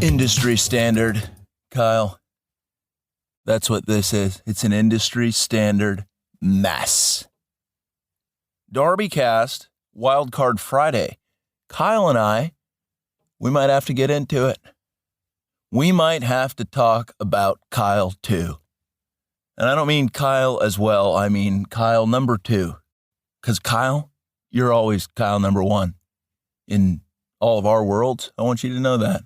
Industry standard, Kyle. That's what this is. It's an industry standard mess. DarbyCast, WildCard Friday. Kyle and I, we might have to get into it. We might have to talk about Kyle too. And I don't mean Kyle as well. I mean Kyle number 2. Because Kyle, you're always Kyle number 1. In all of our worlds, I want you to know that.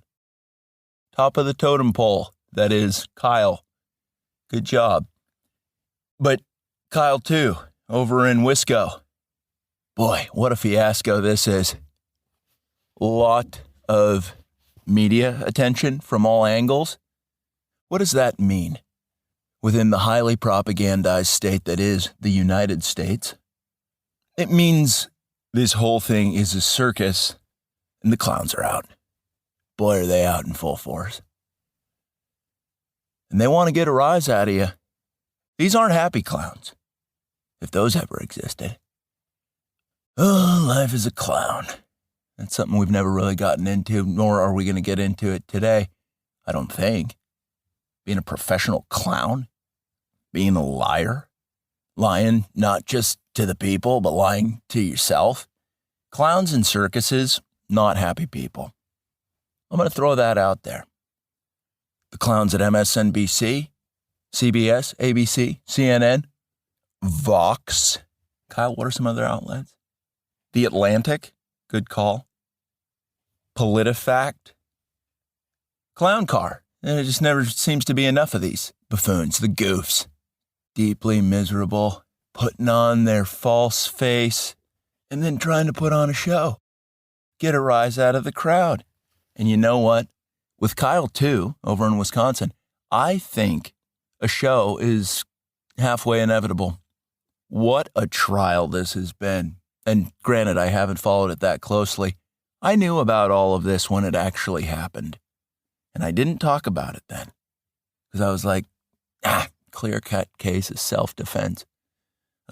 Top of the totem pole, that is Kyle. Good job. But Kyle 2, over in Wisco. Boy, what a fiasco this is. Lot of media attention from all angles. What does that mean within the highly propagandized state that is the United States? It means this whole thing is a circus and the clowns are out. Boy, are they out in full force. And they want to get a rise out of you. These aren't happy clowns, if those ever existed. Oh, life is a clown. That's something we've never really gotten into, nor are we going to get into it today. I don't think. Being a professional clown, being a liar, lying not just to the people, but lying to yourself. Clowns in circuses, not happy people. I'm going to throw that out there. The clowns at MSNBC, CBS, ABC, CNN, Vox. Kyle, what are some other outlets? The Atlantic, good call. PolitiFact. Clown car. There just never seems to be enough of these buffoons, the goofs. Deeply miserable, putting on their false face, and then trying to put on a show. Get a rise out of the crowd. And you know what? With Kyle too, over in Wisconsin, I think a show is halfway inevitable. What a trial this has been. And granted, I haven't followed it that closely. I knew about all of this when it actually happened. And I didn't talk about it then. Because I was like, clear-cut case of self-defense.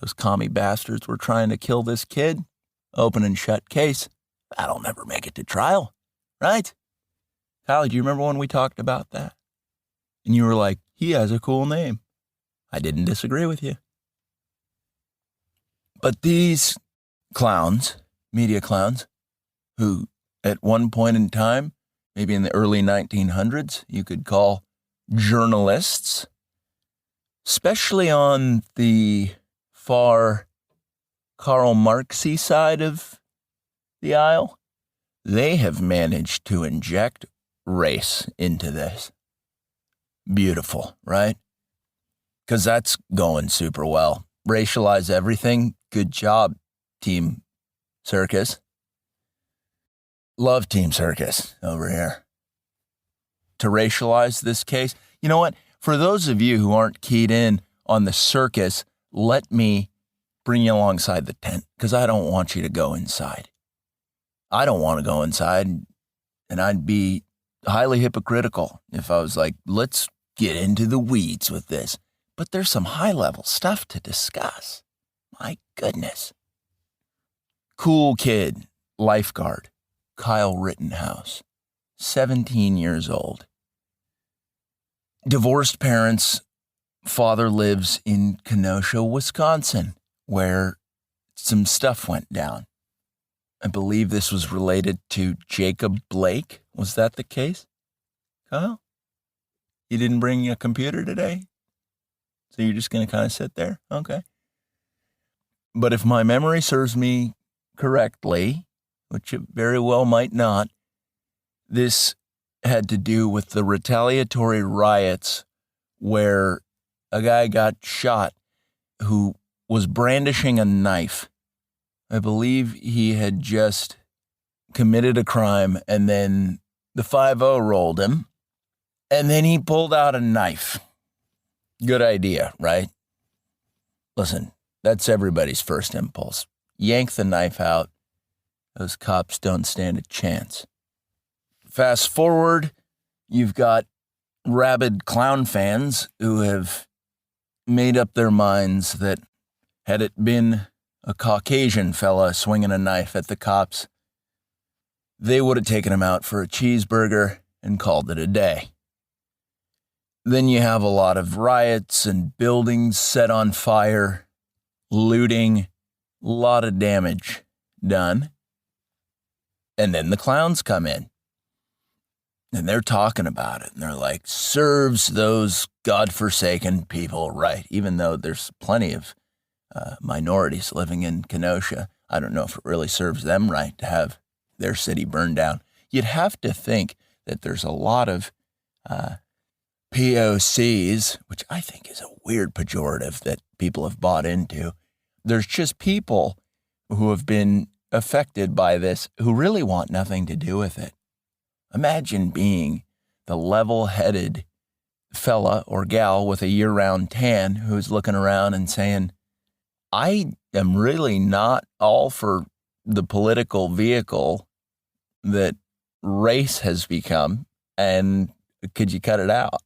Those commie bastards were trying to kill this kid. Open and shut case. That'll never make it to trial, right? Kyle, do you remember when we talked about that? And you were like, he has a cool name. I didn't disagree with you. But these clowns, media clowns, who at one point in time, maybe in the early 1900s, you could call journalists, especially on the far Karl Marxy side of the aisle, they have managed to inject race into this. Beautiful, right? Because that's going super well. Racialize everything. Good job, Team Circus. Love Team Circus over here. To racialize this case. You know what? For those of you who aren't keyed in on the circus, let me bring you alongside the tent because I don't want you to go inside. I don't want to go inside, and I'd be highly hypocritical if I was like, let's get into the weeds with this. But there's some high-level stuff to discuss. My goodness. Cool kid, lifeguard, Kyle Rittenhouse, 17 years old. Divorced parents, father lives in Kenosha, Wisconsin, where some stuff went down. I believe this was related to Jacob Blake. Was that the case? Kyle? You didn't bring a computer today? So you're just going to kind of sit there? Okay. But if my memory serves me correctly, which it very well might not, this had to do with the retaliatory riots where a guy got shot who was brandishing a knife. I believe he had just committed a crime, and then the 5-0 rolled him, and then he pulled out a knife. Good idea, right? Listen, that's everybody's first impulse. Yank the knife out. Those cops don't stand a chance. Fast forward, you've got rabid clown fans who have made up their minds that had it been a Caucasian fella swinging a knife at the cops, they would have taken him out for a cheeseburger and called it a day. Then you have a lot of riots and buildings set on fire, looting, a lot of damage done. And then the clowns come in. And they're talking about it. And they're like, serves those godforsaken people right. Even though there's plenty of minorities living in Kenosha. I don't know if it really serves them right to have their city burned down. You'd have to think that there's a lot of POCs, which I think is a weird pejorative that people have bought into. There's just people who have been affected by this who really want nothing to do with it. Imagine being the level-headed fella or gal with a year-round tan who's looking around and saying, I am really not all for the political vehicle that race has become, and could you cut it out?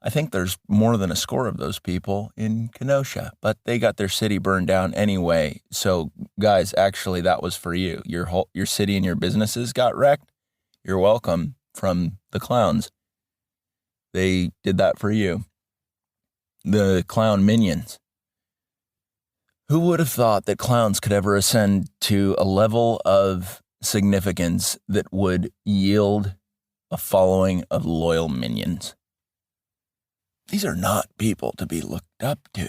I think there's more than a score of those people in Kenosha, but they got their city burned down anyway. So, guys, actually, that was for you. Your city and your businesses got wrecked. You're welcome from the clowns. They did that for you. The clown minions. Who would have thought that clowns could ever ascend to a level of significance that would yield a following of loyal minions? These are not people to be looked up to.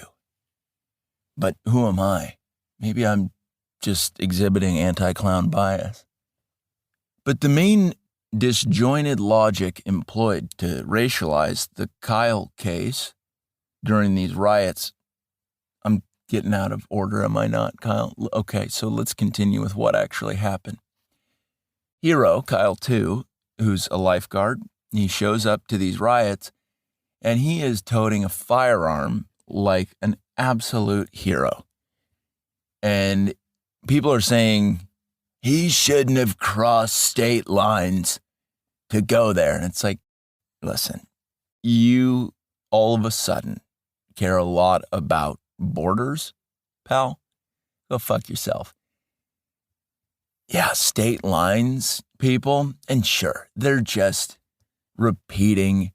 But who am I? Maybe I'm just exhibiting anti-clown bias. But the main disjointed logic employed to racialize the Kyle case during these riots, I'm getting out of order, am I not, Kyle? Okay, so let's continue with what actually happened. Hero, Kyle 2, who's a lifeguard, he shows up to these riots, and he is toting a firearm like an absolute hero. And people are saying he shouldn't have crossed state lines to go there. And it's like, listen, you all of a sudden care a lot about borders, pal? Go fuck yourself. Yeah, state lines, people, and sure, they're just repeating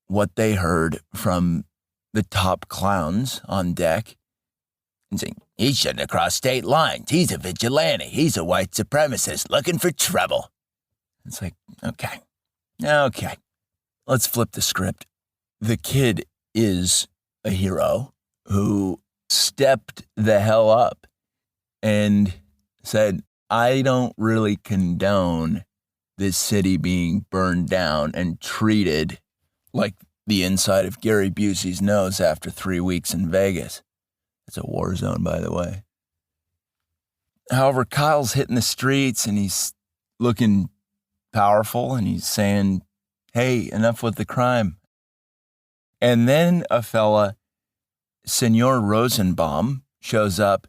what they heard from the top clowns on deck and saying, he shouldn't have crossed state lines. He's a vigilante. He's a white supremacist looking for trouble. It's like, okay. Let's flip the script. The kid is a hero who stepped the hell up and said, I don't really condone this city being burned down and treated like the inside of Gary Busey's nose after 3 weeks in Vegas. It's a war zone, by the way. However, Kyle's hitting the streets and he's looking powerful and he's saying, hey, enough with the crime. And then a fella, Senor Rosenbaum, shows up,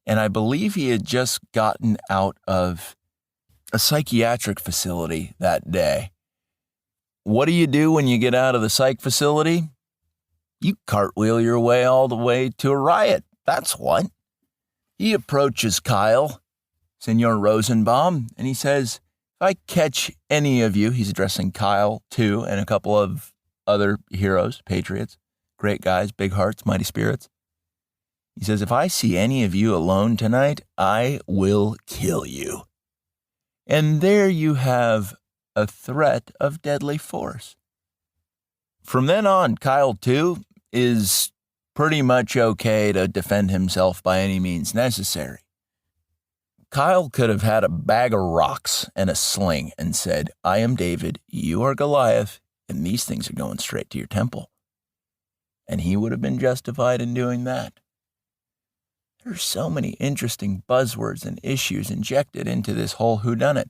and I believe he had just gotten out of a psychiatric facility that day. What do you do when you get out of the psych facility? You cartwheel your way all the way to a riot. That's what. He approaches Kyle, Senor Rosenbaum, and he says, if I catch any of you, he's addressing Kyle too, and a couple of other heroes, patriots, great guys, big hearts, mighty spirits. He says, if I see any of you alone tonight, I will kill you. And there you have a threat of deadly force. From then on, Kyle 2 is pretty much okay to defend himself by any means necessary. Kyle could have had a bag of rocks and a sling and said, I am David, you are Goliath, and these things are going straight to your temple. And he would have been justified in doing that. There's so many interesting buzzwords and issues injected into this whole whodunit.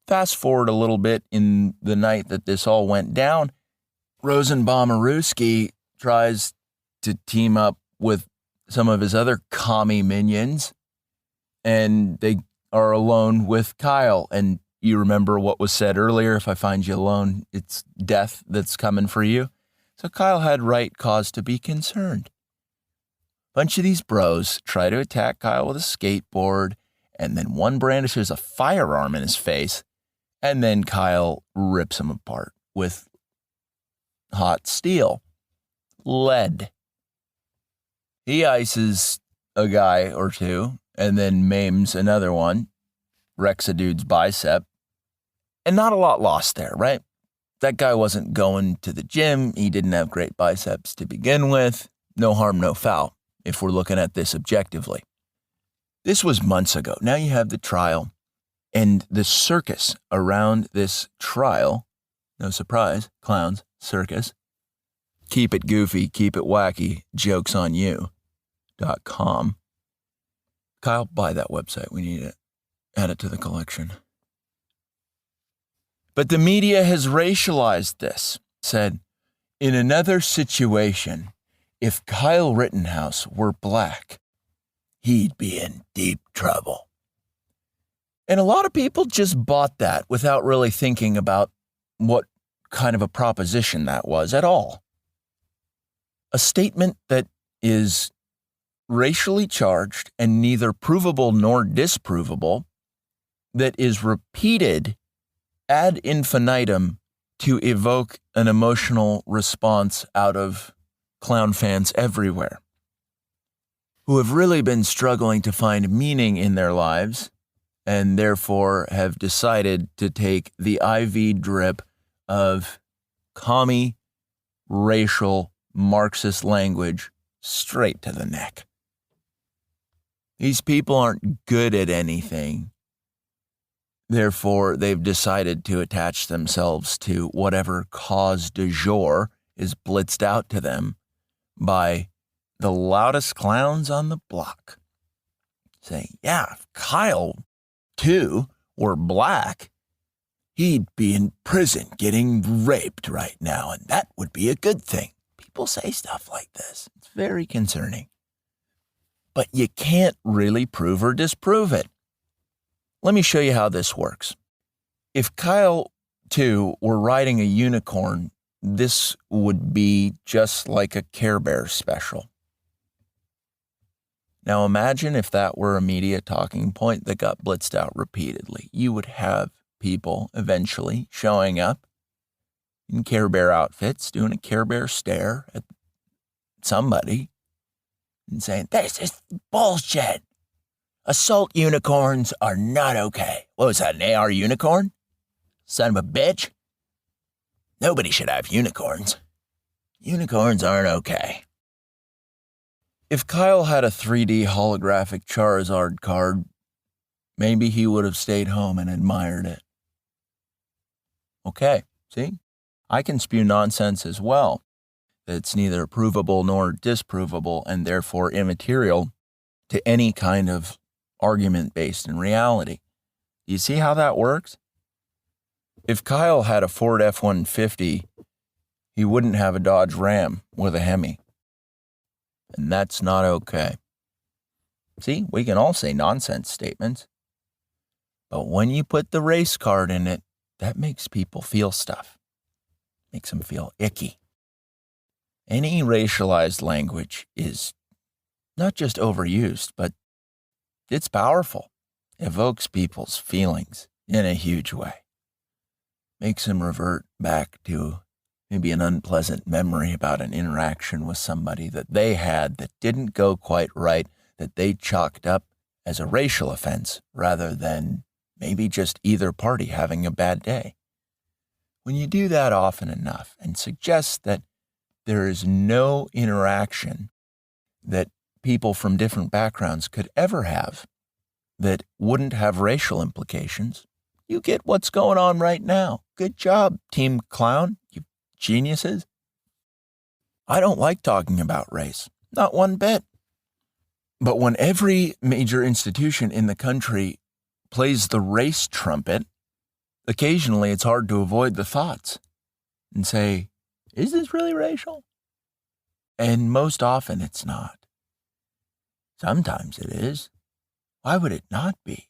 Fast forward a little bit in the night that this all went down, Rosenbaum-Aruski tries to team up with some of his other commie minions, and they are alone with Kyle. And you remember what was said earlier, if I find you alone, it's death that's coming for you. So Kyle had right cause to be concerned. Bunch of these bros try to attack Kyle with a skateboard, and then one brandishes a firearm in his face, And then Kyle rips him apart with hot steel, lead. He ices a guy or two and then maims another one, wrecks a dude's bicep. And not a lot lost there, right? That guy wasn't going to the gym. He didn't have great biceps to begin with. No harm, no foul, if we're looking at this objectively. This was months ago. Now you have the trial and the circus around this trial. No surprise, clowns, circus. Keep it goofy, keep it wacky, jokesonyou.com. Kyle, buy that website. We need it. Add it to the collection. But the media has racialized this, said, in another situation, if Kyle Rittenhouse were black, he'd be in deep trouble. And a lot of people just bought that without really thinking about what kind of a proposition that was at all. A statement that is racially charged and neither provable nor disprovable, that is repeated ad infinitum to evoke an emotional response out of clown fans everywhere, who have really been struggling to find meaning in their lives and therefore have decided to take the IV drip of commie, racial, Marxist language straight to the neck. These people aren't good at anything. Therefore, they've decided to attach themselves to whatever cause du jour is blitzed out to them by the loudest clowns on the block. Saying, yeah, if Kyle, too, were black, he'd be in prison getting raped right now, and that would be a good thing. People say stuff like this. It's very concerning. But you can't really prove or disprove it. Let me show you how this works. If Kyle, too, were riding a unicorn, this would be just like a Care Bears special. Now imagine if that were a media talking point that got blitzed out repeatedly. You would have people eventually showing up in Care Bear outfits, doing a Care Bear stare at somebody and saying, this is bullshit. Assault unicorns are not okay. What was that, an AR unicorn? Son of a bitch. Nobody should have unicorns. Unicorns aren't okay. If Kyle had a 3D holographic Charizard card, maybe he would have stayed home and admired it. Okay, see? I can spew nonsense as well. That's neither provable nor disprovable and therefore immaterial to any kind of argument based in reality. Do you see how that works? If Kyle had a Ford F-150, he wouldn't have a Dodge Ram with a Hemi. And that's not okay. See, we can all say nonsense statements. But when you put the race card in it, that makes people feel stuff. Makes them feel icky. Any racialized language is not just overused, but it's powerful. It evokes people's feelings in a huge way. Makes them revert back to maybe an unpleasant memory about an interaction with somebody that they had that didn't go quite right, that they chalked up as a racial offense rather than maybe just either party having a bad day. When you do that often enough and suggest that there is no interaction that people from different backgrounds could ever have that wouldn't have racial implications, you get what's going on right now. Good job, Team Clown, you geniuses. I don't like talking about race, not one bit. But when every major institution in the country plays the race trumpet, occasionally it's hard to avoid the thoughts and say, is this really racial? And most often it's not. Sometimes it is. Why would it not be?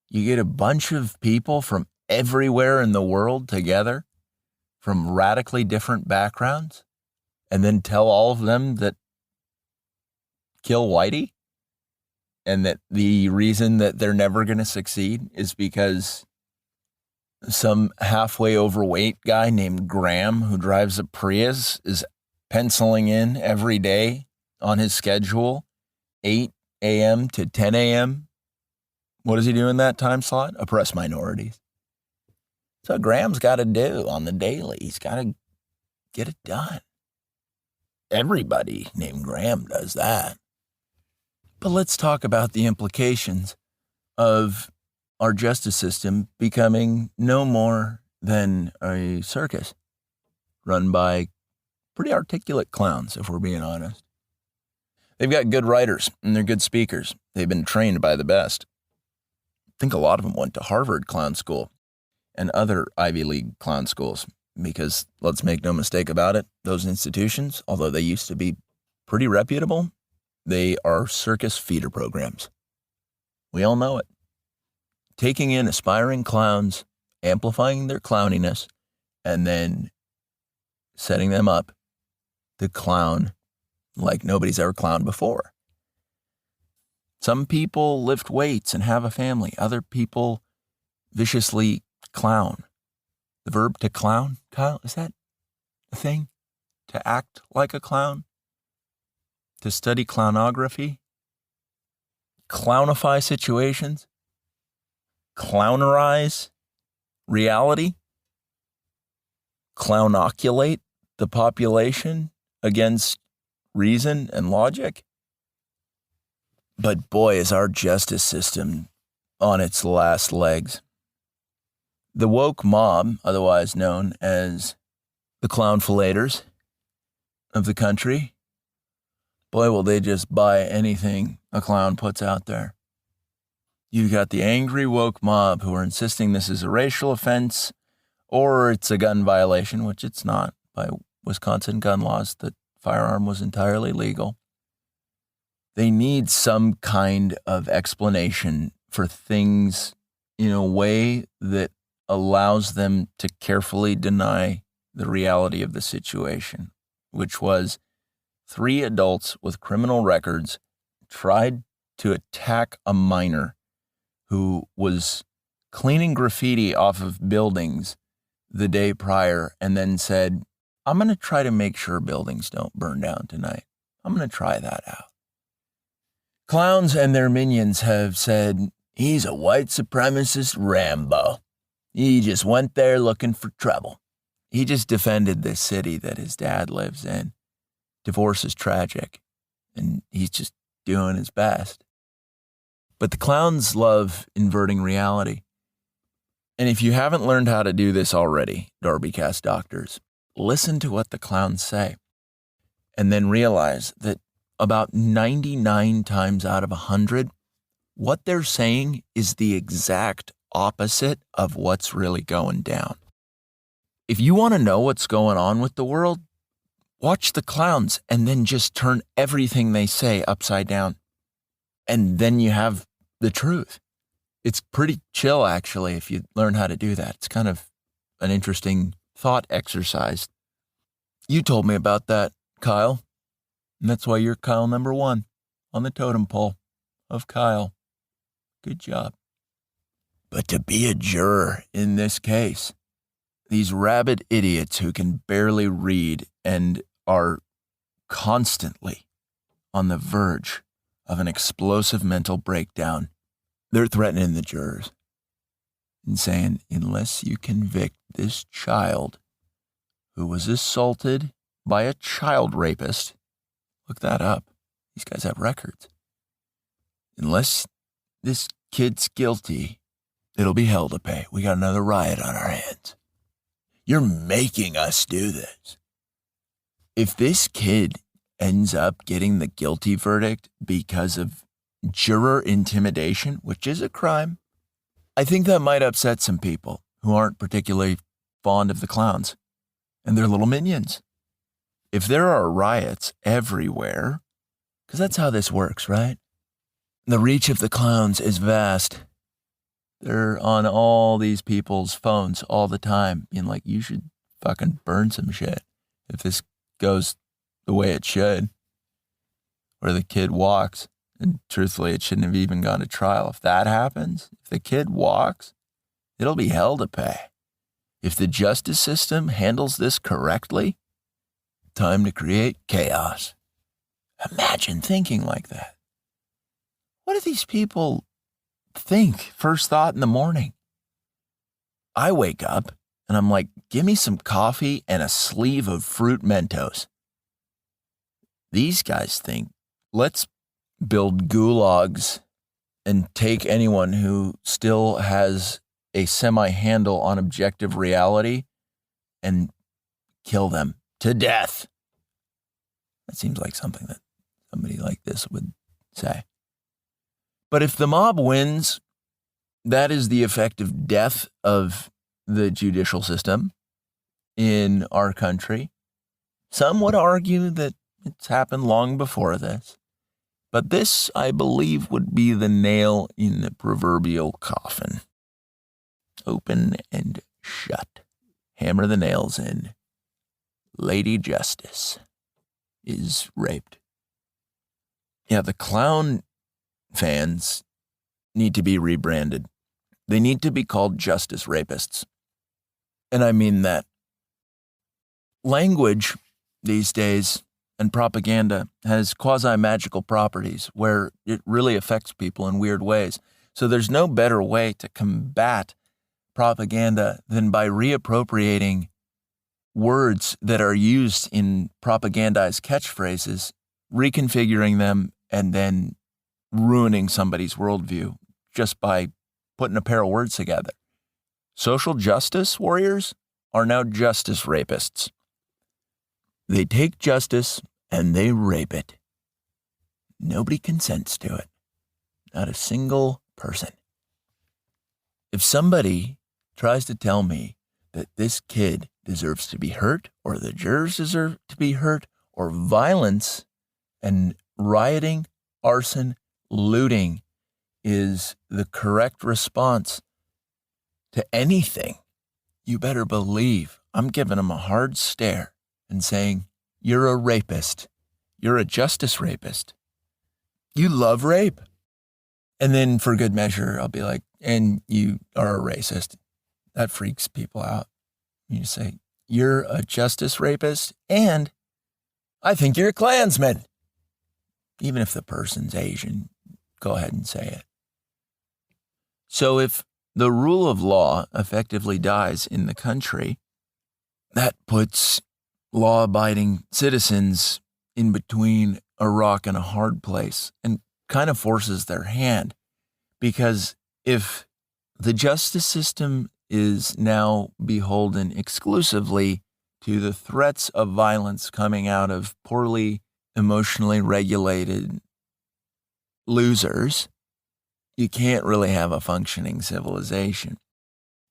You get a bunch of people from everywhere in the world together, from radically different backgrounds, and then tell all of them that kill Whitey, and that the reason that they're never going to succeed is because Some halfway overweight guy named Graham who drives a Prius is penciling in every day on his schedule, 8 a.m. to 10 a.m. What does he do in that time slot? Oppress minorities. So Graham's got to do on the daily. He's got to get it done. Everybody named Graham does that. But let's talk about the implications of our justice system becoming no more than a circus run by pretty articulate clowns, if we're being honest. They've got good writers and they're good speakers. They've been trained by the best. I think a lot of them went to Harvard Clown School and other Ivy League clown schools because, let's make no mistake about it, those institutions, although they used to be pretty reputable, they are circus feeder programs. We all know it. Taking in aspiring clowns, amplifying their clowniness, and then setting them up to clown like nobody's ever clowned before. Some people lift weights and have a family. Other people viciously clown. The verb to clown, Kyle, is that a thing? To act like a clown? To study clownography? Clownify situations? Clownerize reality? Clownoculate the population against reason and logic? But boy, is our justice system on its last legs. The woke mob, otherwise known as the clown fillators of the country, boy, will they just buy anything a clown puts out there. You've got the angry woke mob who are insisting this is a racial offense or it's a gun violation, which it's not by Wisconsin gun laws. The firearm was entirely legal. They need some kind of explanation for things in a way that allows them to carefully deny the reality of the situation, which was 3 adults with criminal records tried to attack a minor who was cleaning graffiti off of buildings the day prior and then said, I'm going to try to make sure buildings don't burn down tonight. I'm going to try that out. Clowns and their minions have said, he's a white supremacist Rambo. He just went there looking for trouble. He just defended this city that his dad lives in. Divorce is tragic, and he's just doing his best. But the clowns love inverting reality. And if you haven't learned how to do this already, DarbyCast doctors, listen to what the clowns say. And then realize that about 99 times out of 100, what they're saying is the exact opposite of what's really going down. If you want to know what's going on with the world, watch the clowns and then just turn everything they say upside down. And then you have the truth. It's pretty chill, actually, if you learn how to do that. It's kind of an interesting thought exercise. You told me about that, Kyle. And that's why you're Kyle number 1 on the totem pole of Kyle. Good job. But to be a juror in this case, these rabid idiots who can barely read and are constantly on the verge of an explosive mental breakdown, they're threatening the jurors and saying, unless you convict this child who was assaulted by a child rapist, look that up. These guys have records. Unless this kid's guilty, it'll be hell to pay. We got another riot on our hands. You're making us do this. If this kid ends up getting the guilty verdict because of juror intimidation, which is a crime, I think that might upset some people who aren't particularly fond of the clowns and their little minions. If there are riots everywhere, because that's how this works, right? The reach of the clowns is vast. They're on all these people's phones all the time, being like, you should fucking burn some shit if this goes the way it should. Or the kid walks, and truthfully, it shouldn't have even gone to trial. If that happens, if the kid walks, it'll be hell to pay. If the justice system handles this correctly, time to create chaos. Imagine thinking like that. What do these people think first thought in the morning? I wake up and I'm like, give me some coffee and a sleeve of fruit Mentos. These guys think, let's build gulags and take anyone who still has a semi-handle on objective reality and kill them to death. That seems like something that somebody like this would say. But if the mob wins, that is the effective death of the judicial system in our country. Some would argue that it's happened long before this. But this, I believe, would be the nail in the proverbial coffin. Open and shut. Hammer the nails in. Lady Justice is raped. Yeah, the clown fans need to be rebranded. They need to be called justice rapists. And I mean that. Language these days and propaganda has quasi-magical properties where it really affects people in weird ways. So there's no better way to combat propaganda than by reappropriating words that are used in propagandized catchphrases, reconfiguring them, and then ruining somebody's worldview just by putting a pair of words together. Social justice warriors are now justice rapists. They take justice and they rape it. Nobody consents to it. Not a single person. If somebody tries to tell me that this kid deserves to be hurt, or the jurors deserve to be hurt, or violence and rioting, arson, looting is the correct response to anything, you better believe I'm giving them a hard stare and saying, you're a rapist. You're a justice rapist. You love rape. And then for good measure, I'll be like, and you are a racist. That freaks people out. You say, you're a justice rapist, and I think you're a Klansman. Even if the person's Asian, go ahead and say it. So if the rule of law effectively dies in the country, that puts law-abiding citizens in between a rock and a hard place and kind of forces their hand. Because if the justice system is now beholden exclusively to the threats of violence coming out of poorly emotionally regulated losers, you can't really have a functioning civilization.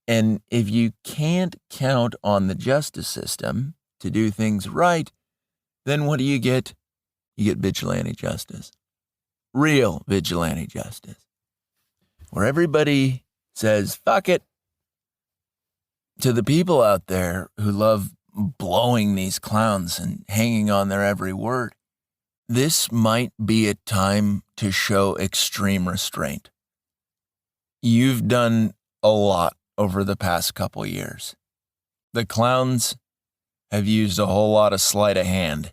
And if you can't count on the justice system to do things right, then what do you get? You get vigilante justice. Real vigilante justice. Where everybody says, fuck it. To the people out there who love blowing these clowns and hanging on their every word, this might be a time to show extreme restraint. You've done a lot over the past couple years. The clowns have used a whole lot of sleight of hand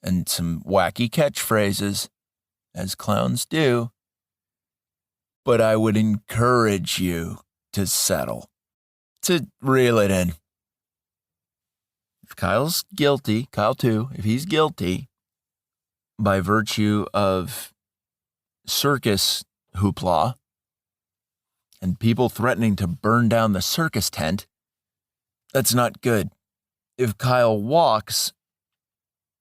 and some wacky catchphrases, as clowns do. But I would encourage you to settle, to reel it in. If Kyle's guilty, Kyle too, if he's guilty by virtue of circus hoopla and people threatening to burn down the circus tent, that's not good. If Kyle walks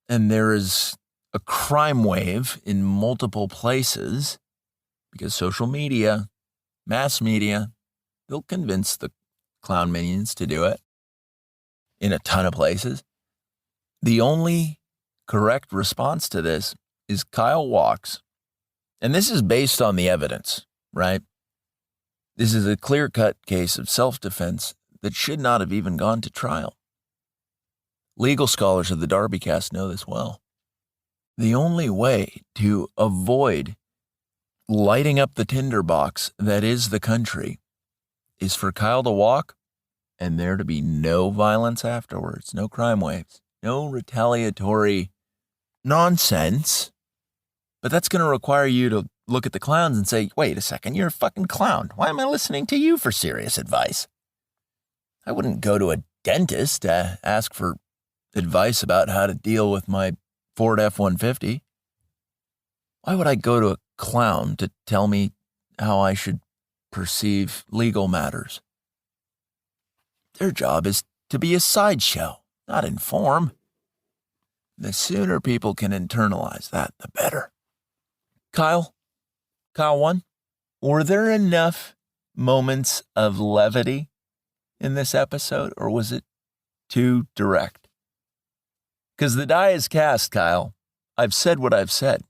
and there is a crime wave in multiple places, because social media, mass media, they'll convince the clown minions to do it in a ton of places. The only correct response to this is Kyle walks. And this is based on the evidence, right? This is a clear-cut case of self-defense that should not have even gone to trial. Legal scholars of the DarbyCast know this well. The only way to avoid lighting up the tinderbox that is the country is for Kyle to walk and there to be no violence afterwards, no crime waves, no retaliatory nonsense. But that's going to require you to look at the clowns and say, wait a second, you're a fucking clown. Why am I listening to you for serious advice? I wouldn't go to a dentist to ask for advice about how to deal with my Ford F-150. Why would I go to a clown to tell me how I should perceive legal matters? Their job is to be a sideshow, not inform. The sooner people can internalize that, the better. Kyle 1, were there enough moments of levity in this episode, or was it too direct? Because the die is cast, Kyle. I've said what I've said.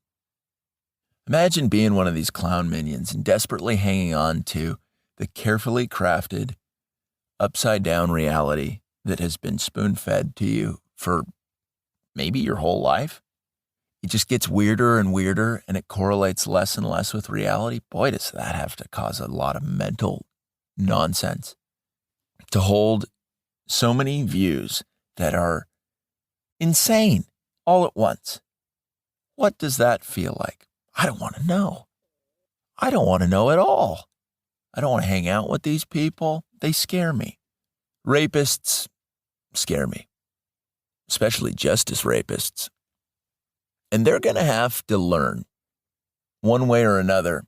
Imagine being one of these clown minions and desperately hanging on to the carefully crafted, upside-down reality that has been spoon-fed to you for maybe your whole life. It just gets weirder and weirder, and it correlates less and less with reality. Boy, does that have to cause a lot of mental nonsense. To hold so many views that are insane all at once. What does that feel like? I don't want to know. I don't want to know at all. I don't want to hang out with these people. They scare me. Rapists scare me, especially justice rapists. And they're going to have to learn, one way or another,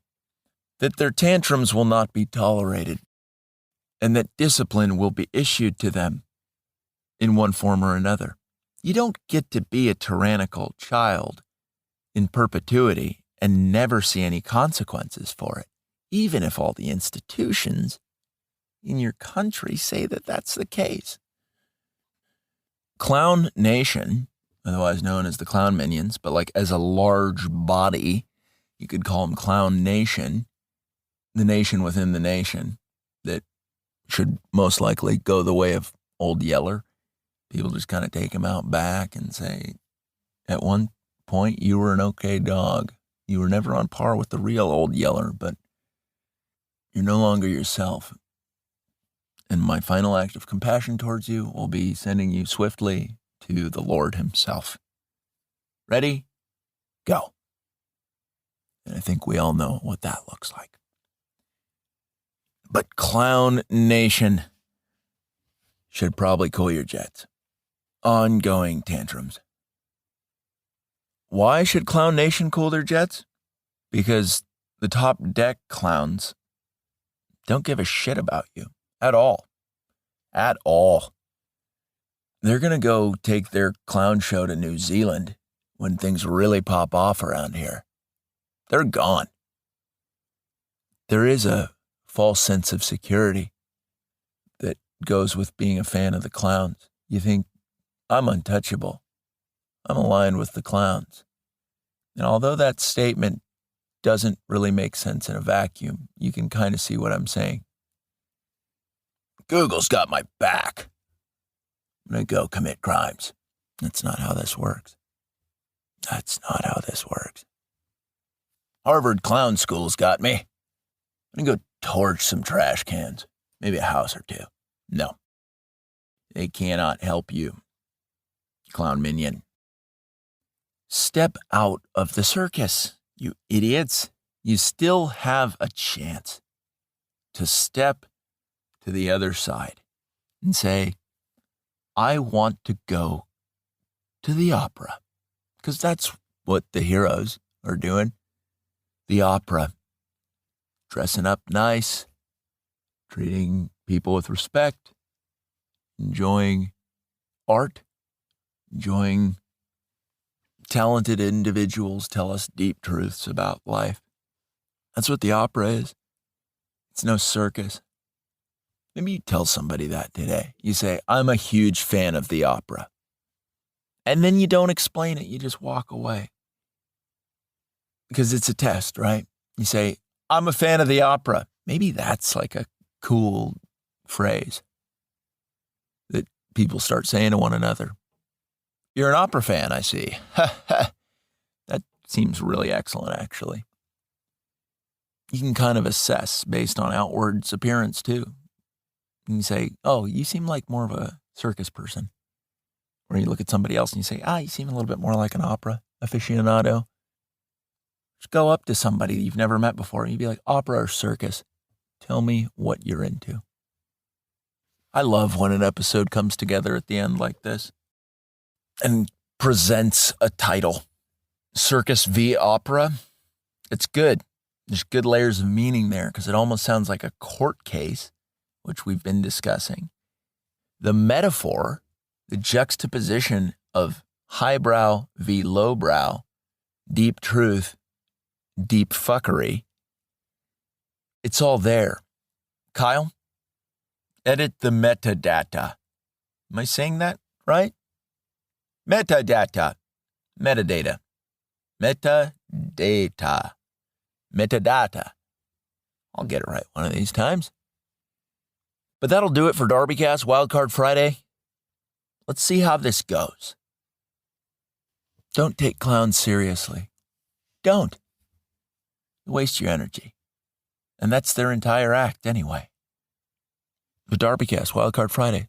that their tantrums will not be tolerated and that discipline will be issued to them in one form or another. You don't get to be a tyrannical child in perpetuity and never see any consequences for it, even if all the institutions in your country say that that's the case. Clown Nation, otherwise known as the Clown Minions, but like as a large body, you could call them Clown Nation, the nation within the nation that should most likely go the way of Old Yeller. People just kind of take him out back and say, at one point, you were an okay dog. You were never on par with the real Old Yeller, but you're no longer yourself. And my final act of compassion towards you will be sending you swiftly to the Lord himself. Ready? Go. And I think we all know what that looks like. But Clown Nation should probably cool your jets. Ongoing tantrums. Why should Clown Nation cool their jets? Because the top deck clowns don't give a shit about you at all. At all. They're going to go take their clown show to New Zealand when things really pop off around here. They're gone. There is a false sense of security that goes with being a fan of the clowns. You think, I'm untouchable. I'm aligned with the clowns. And although that statement doesn't really make sense in a vacuum, you can kind of see what I'm saying. Google's got my back. I'm going to go commit crimes. That's not how this works. That's not how this works. Harvard Clown School's got me. I'm going to go torch some trash cans. Maybe a house or two. No. They cannot help you, Clown Minion. Step out of the circus, you idiots. You still have a chance to step to the other side and say, I want to go to the opera. Because that's what the heroes are doing. The opera. Dressing up nice, treating people with respect, enjoying art, enjoying talented individuals tell us deep truths about life. That's what the opera is. It's no circus. Maybe you tell somebody that today. You say, I'm a huge fan of the opera. And then you don't explain it. You just walk away. Because it's a test, right? You say, I'm a fan of the opera. Maybe that's like a cool phrase that people start saying to one another. You're an opera fan, I see. That seems really excellent, actually. You can kind of assess based on outward appearance, too. And you say, oh, you seem like more of a circus person. Or you look at somebody else and you say, you seem a little bit more like an opera aficionado. Just go up to somebody you've never met before and you'd be like, opera or circus? Tell me what you're into. I love when an episode comes together at the end like this and presents a title. Circus v. opera. It's good. There's good layers of meaning there because it almost sounds like a court case, which we've been discussing. The metaphor, the juxtaposition of highbrow v. lowbrow, deep truth, deep fuckery, it's all there. Kyle, edit the metadata. Am I saying that right? Metadata. Metadata. Metadata. Metadata. I'll get it right one of these times. But that'll do it for DarbyCast WildCard Friday. Let's see how this goes. Don't take clowns seriously. Don't. Waste your energy. And that's their entire act anyway. The DarbyCast WildCard Friday.